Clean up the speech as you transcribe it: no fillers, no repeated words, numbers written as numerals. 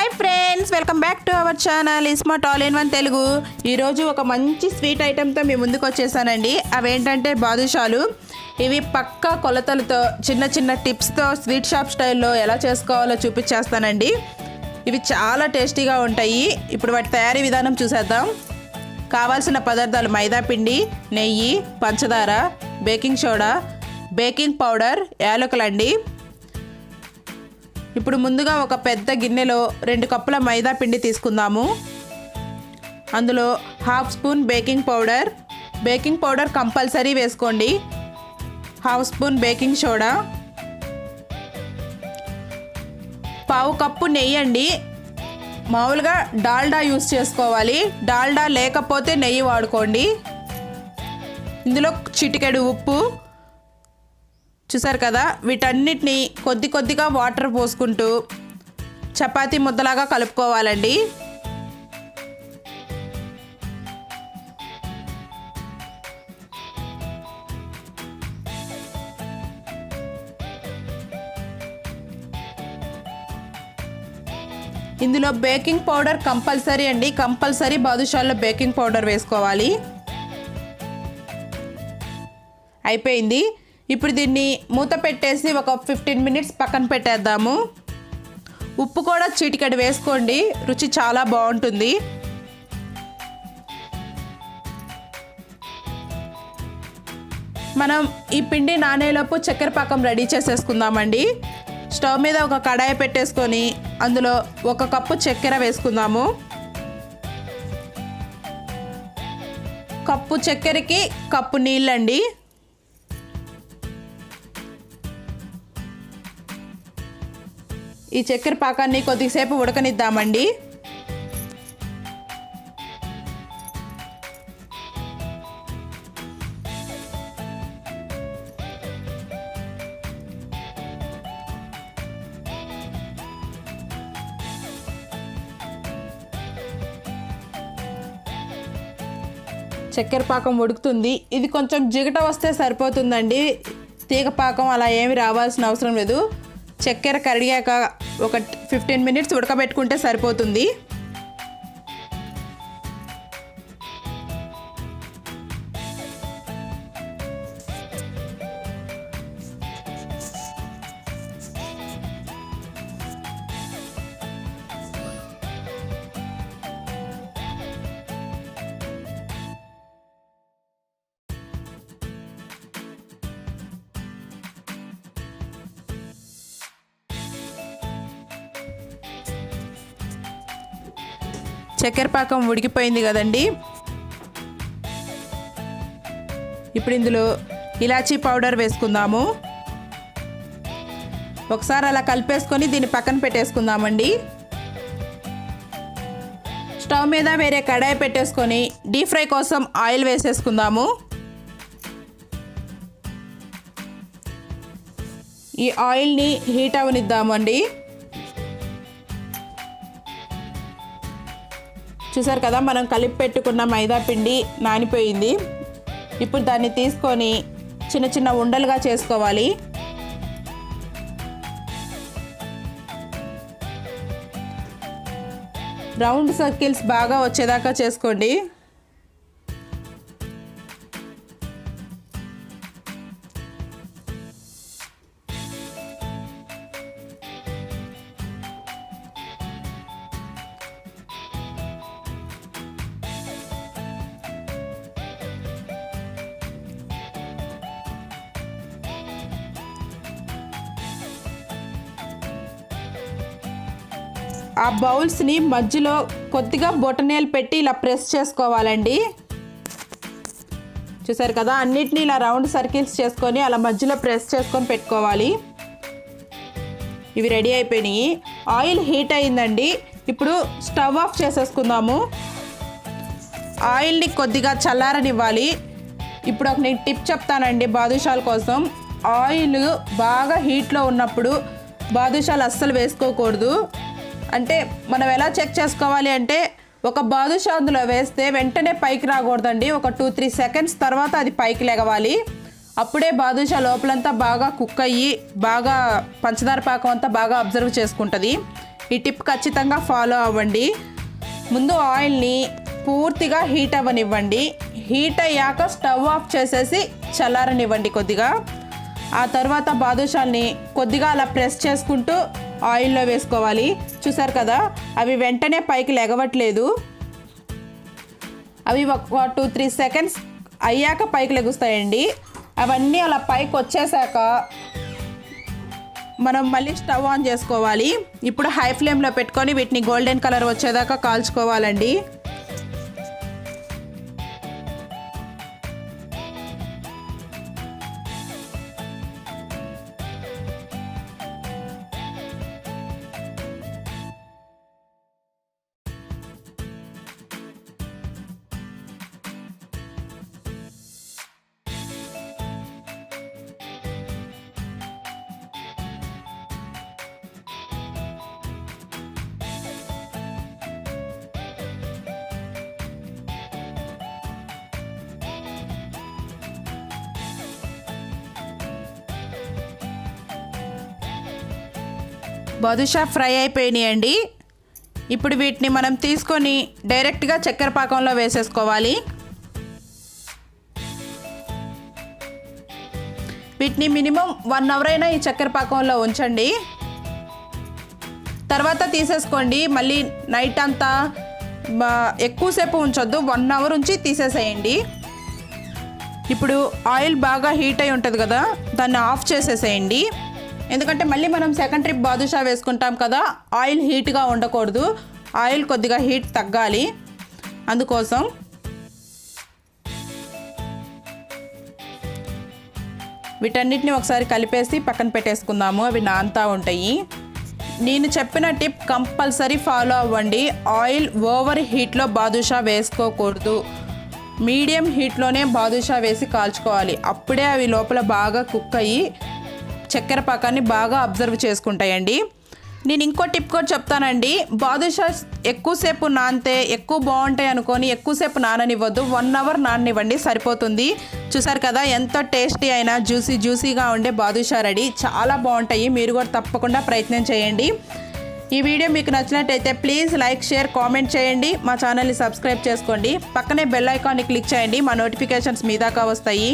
Hi friends, welcome back to our channel smart all in one Telugu. ఈరోజు ఒక మంచి sweet ఐటెంతో మీ ముందుకు వచ్చేసానండి. అవేంటంటే బాదుషాలు. ఇవి పక్కా కొలతలతో చిన్న చిన్న టిప్స్తో స్వీట్ షాప్ స్టైల్లో ఎలా చేసుకోవాలో చూపించేస్తానండి. ఇవి చాలా టేస్టీగా ఉంటాయి. ఇప్పుడు వాటి తయారీ విధానం చూసేద్దాం. కావాల్సిన పదార్థాలు మైదా పిండి, నెయ్యి, పంచదార, బేకింగ్ సోడా, బేకింగ్ పౌడర్, యాలకులండి. ఇప్పుడు ముందుగా ఒక పెద్ద గిన్నెలో 2 కప్పుల మైదా పిండి తీసుకుందాము. అందులో 1/2 స్పూన్ బేకింగ్ పౌడర్ కంపల్సరీ వేసుకోండి. 1/2 స్పూన్ బేకింగ్ సోడా, 1/2 కప్పు నెయ్యి అండి. మామూలుగా డాల్డా యూస్ చేసుకోవాలి. డాల్డా లేకపోతే నెయ్యి వాడుకోండి. ఇందులో చిటికెడు ఉప్పు. చూసారు కదా, వీటన్నిటిని కొద్దిగా వాటర్ పోసుకుంటూ చపాతీ ముద్దలాగా కలుపుకోవాలండి. ఇందులో బేకింగ్ పౌడర్ కంపల్సరీ అండి. కంపల్సరీ బాదుషాల్లో బేకింగ్ పౌడర్ వేసుకోవాలి. అయిపోయింది. ఇప్పుడు దీన్ని మూత పెట్టేసి ఒక 15 మినిట్స్ పక్కన పెట్టేద్దాము. ఉప్పు కూడా చిటికెడు వేసుకోండి, రుచి చాలా బాగుంటుంది. మనం ఈ పిండి నానేలోపు చక్కెర పాకం రెడీ చేసేసుకుందామండి. స్టవ్ మీద ఒక కడాయి పెట్టేసుకొని అందులో 1 కప్పు చక్కెర వేసుకుందాము. కప్పు చక్కెరకి కప్పు నీళ్ళండి. ఈ చక్కెర పాకాన్ని కొద్దిసేపు ఉడకనిద్దామండి. చక్కెర పాకం ఉడుకుతుంది. ఇది కొంచెం జిగట వస్తే సరిపోతుందండి. తీగ పాకం అలా ఏమి రావాల్సిన అవసరం లేదు. చక్కెర కరిగాక ఒక 15 మినిట్స్ ఉడకబెట్టుకుంటే సరిపోతుంది. చక్కెర పాకం ఉడికిపోయింది కదండి. ఇప్పుడు ఇందులో ఇలాచీ పౌడర్ వేసుకుందాము. ఒకసారి అలా కలిపేసుకొని దీన్ని పక్కన పెట్టేసుకుందామండి. స్టవ్ మీద వేరే కడాయి పెట్టేసుకొని డీప్ ఫ్రై కోసం ఆయిల్ వేసేసుకుందాము. ఈ ఆయిల్ని హీట్ అవనిద్దామండి. చూసారు కదా, మనం కలిపి పెట్టుకున్న మైదా పిండి నానిపోయింది. ఇప్పుడు దాన్ని తీసుకొని చిన్న చిన్న ఉండలుగా చేసుకోవాలి. రౌండ్ సర్కిల్స్ బాగా వచ్చేదాకా చేసుకోండి. ఆ బౌల్స్ని మధ్యలో కొద్దిగా బొటనేలు పెట్టి ఇలా ప్రెస్ చేసుకోవాలండి. చూసారు కదా, అన్నిటినీ ఇలా రౌండ్ సర్కిల్స్ చేసుకొని అలా మధ్యలో ప్రెస్ చేసుకొని పెట్టుకోవాలి. ఇవి రెడీ అయిపోయినాయి. ఆయిల్ హీట్ అయిందండి. ఇప్పుడు స్టవ్ ఆఫ్ చేసేసుకుందాము. ఆయిల్ని కొద్దిగా చల్లారనివ్వాలి. ఇప్పుడు ఒక నేను టిప్ చెప్తానండి బాదుషాల కోసం. ఆయిల్ బాగా హీట్లో ఉన్నప్పుడు బాదుషాలు అస్సలు వేసుకోకూడదు. అంటే మనం ఎలా చెక్ చేసుకోవాలి అంటే, ఒక బాదుషా అందులో వేస్తే వెంటనే పైకి రాకూడదండి. ఒక 2-3 సెకండ్స్ తర్వాత అది పైకి లెగవాలి. అప్పుడే బాదుషా లోపలంతా బాగా కుక్ అయ్యి బాగా పంచదార పాకం అంతా బాగా అబ్జర్వ్ చేసుకుంటుంది. ఈ టిప్ ఖచ్చితంగా ఫాలో అవ్వండి. ముందు ఆయిల్ని పూర్తిగా హీట్ అవ్వనివ్వండి. హీట్ అయ్యాక స్టవ్ ఆఫ్ చేసేసి చల్లారనివ్వండి కొద్దిగా. ఆ తర్వాత బాదుషాల్ని కొద్దిగా అలా ప్రెస్ చేసుకుంటూ ఆయిల్లో వేసుకోవాలి. చూసారు కదా, అవి వెంటనే పైకి లెగవట్లేదు. అవి ఒక 2-3 సెకండ్స్ అయ్యాక పైకి లెగుస్తాయండి. అవన్నీ అలా పైకి వచ్చేసాక మనం మళ్ళీ స్టవ్ ఆన్ చేసుకోవాలి. ఇప్పుడు హై ఫ్లేమ్లో పెట్టుకొని వీటిని గోల్డెన్ కలర్ వచ్చేదాకా కాల్చుకోవాలండి. బాదుషా ఫ్రై అయిపోయినాయండి. ఇప్పుడు వీటిని మనం తీసుకొని డైరెక్ట్గా చక్కెర పాకంలో వేసేసుకోవాలి. వీటిని మినిమం 1 అవర్ అయినా ఈ చక్కెర పాకంలో ఉంచండి. తర్వాత తీసేసుకోండి. మళ్ళీ నైట్ అంతా ఎక్కువసేపు ఉంచొద్దు, 1 అవర్ ఉంచి తీసేసేయండి. ఇప్పుడు ఆయిల్ బాగా హీట్ అయి ఉంటుంది కదా, దాన్ని ఆఫ్ చేసేసేయండి. ఎందుకంటే మళ్ళీ మనం సెకండ్ ట్రిప్ బాదుషా వేసుకుంటాం కదా, ఆయిల్ హీట్గా ఉండకూడదు. ఆయిల్ కొద్దిగా హీట్ తగ్గాలి. అందుకోసం వీటన్నిటిని ఒకసారి కలిపేసి పక్కన పెట్టేసుకుందాము. అవి నానుతూ ఉంటాయి. నేను చెప్పిన టిప్ కంపల్సరీ ఫాలో అవ్వండి. ఆయిల్ ఓవర్ హీట్లో బాదుషా వేసుకోకూడదు. మీడియం హీట్లోనే బాదుషా వేసి కాల్చుకోవాలి. అప్పుడే అవి లోపల బాగా కుక్ అయ్యి చక్కెర పాకాన్ని బాగా అబ్జర్వ్ చేసుకుంటాయండి. నేను ఇంకో టిప్ కూడా చెప్తానండి. బాదుషా ఎక్కువసేపు నానితే ఎక్కువ బాగుంటాయి అనుకొని ఎక్కువసేపు నాననివ్వద్దు. 1 అవర్ నాననివ్వండి, సరిపోతుంది. చూసారు కదా, ఎంతో టేస్టీ అయినా జ్యూసీగా ఉండే బాదుషా రెడీ. చాలా బాగుంటాయి. మీరు కూడా తప్పకుండా ప్రయత్నం చేయండి. ఈ వీడియో మీకు నచ్చినట్టయితే ప్లీజ్ లైక్, షేర్, కామెంట్ చేయండి. మా ఛానల్ని సబ్స్క్రైబ్ చేసుకోండి. పక్కనే బెల్ ఐకాన్ని క్లిక్ చేయండి. మా నోటిఫికేషన్స్ మీ దాకా వస్తాయి.